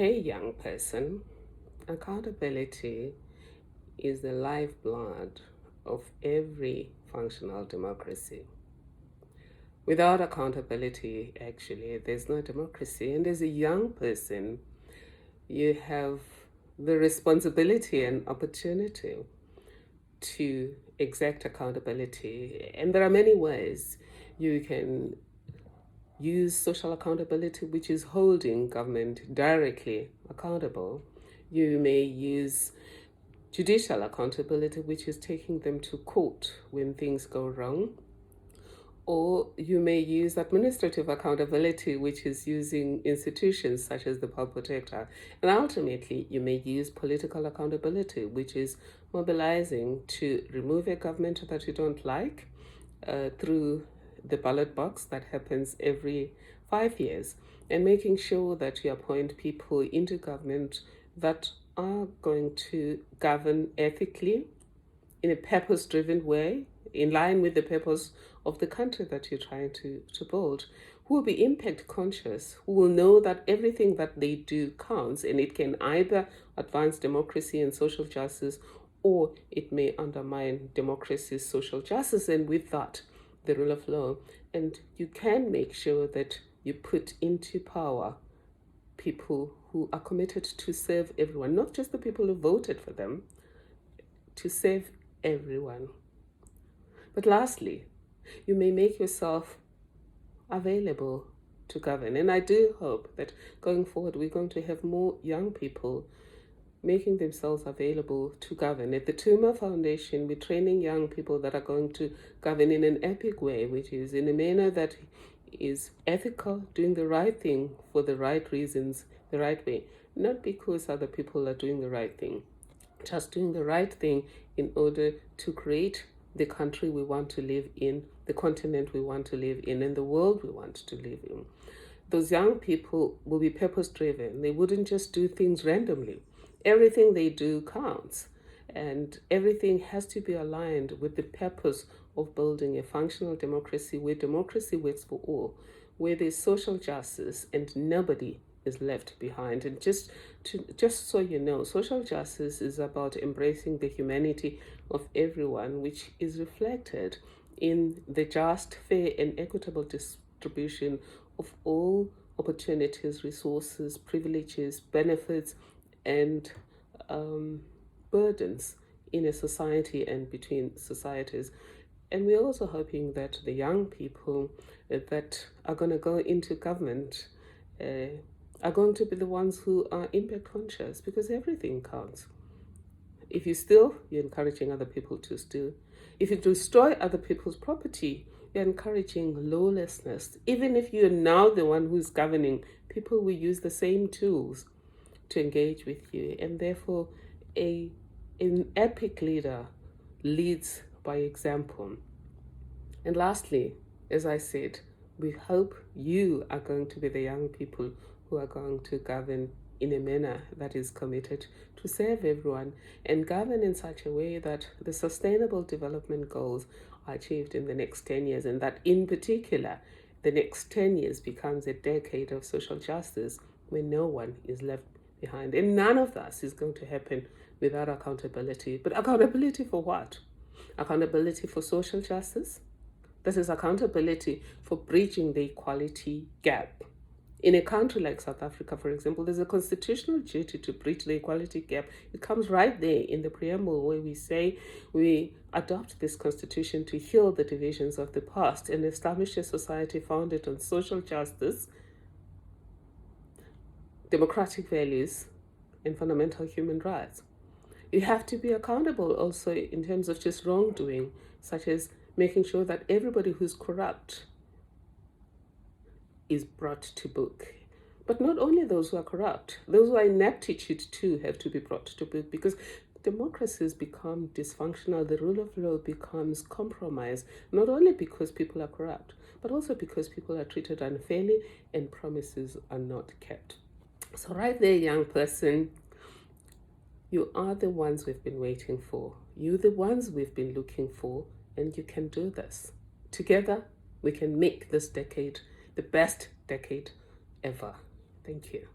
Hey, young person, accountability is the lifeblood of every functional democracy. Without accountability, actually, there's no democracy. And as a young person, you have the responsibility and opportunity to exact accountability. And there are many ways you can use social accountability, which is holding government directly accountable. You may use judicial accountability, which is taking them to court when things go wrong. Or you may use administrative accountability, which is using institutions such as the Public Protector. And ultimately, you may use political accountability, which is mobilizing to remove a government that you don't like through the ballot box that happens every 5 years, and making sure that you appoint people into government that are going to govern ethically in a purpose-driven way, in line with the purpose of the country that you're trying to build, who will be impact conscious, who will know that everything that they do counts, and it can either advance democracy and social justice, or it may undermine democracy, social justice, and with that, the rule of law. And you can make sure that you put into power people who are committed to serve everyone, not just the people who voted for them, to serve everyone. But lastly, you may make yourself available to govern. And I do hope that going forward, we're going to have more young people making themselves available to govern. At the Tuma Foundation, we're training young people that are going to govern in an epic way, which is in a manner that is ethical, doing the right thing for the right reasons, the right way, not because other people are doing the right thing, just doing the right thing in order to create the country we want to live in, the continent we want to live in, and the world we want to live in. Those young people will be purpose-driven. They wouldn't just do things randomly. Everything they do counts, and everything has to be aligned with the purpose of building a functional democracy where democracy works for all, where there's social justice and nobody is left behind. And just so you know, social justice is about embracing the humanity of everyone, which is reflected in the just, fair, and equitable distribution of all opportunities, resources, privileges, benefits, and burdens in a society and between societies. And we're also hoping that the young people that are going to go into government are going to be the ones who are impact conscious, because everything counts. If you steal, you're encouraging other people to steal. If you destroy other people's property, you're encouraging lawlessness. Even if you're now the one who's governing, people will use the same tools to engage with you. And therefore, an epic leader leads by example. And lastly, as I said, we hope you are going to be the young people who are going to govern in a manner that is committed to serve everyone, and govern in such a way that the sustainable development goals are achieved in the next 10 years, and that in particular, the next 10 years becomes a decade of social justice where no one is left behind. And none of this is going to happen without accountability. But accountability for what? Accountability for social justice. This is accountability for bridging the equality gap. In a country like South Africa, for example, there's a constitutional duty to bridge the equality gap. It comes right there in the preamble, where we say we adopt this constitution to heal the divisions of the past and establish a society founded on social justice, democratic values, and fundamental human rights. You have to be accountable also in terms of just wrongdoing, such as making sure that everybody who's corrupt is brought to book. But not only those who are corrupt, those who are ineptitude too have to be brought to book, because democracies become dysfunctional, the rule of law becomes compromised, not only because people are corrupt, but also because people are treated unfairly and promises are not kept. So right there, young person, you are the ones we've been waiting for. You're the ones we've been looking for, and you can do this. Together, we can make this decade the best decade ever. Thank you.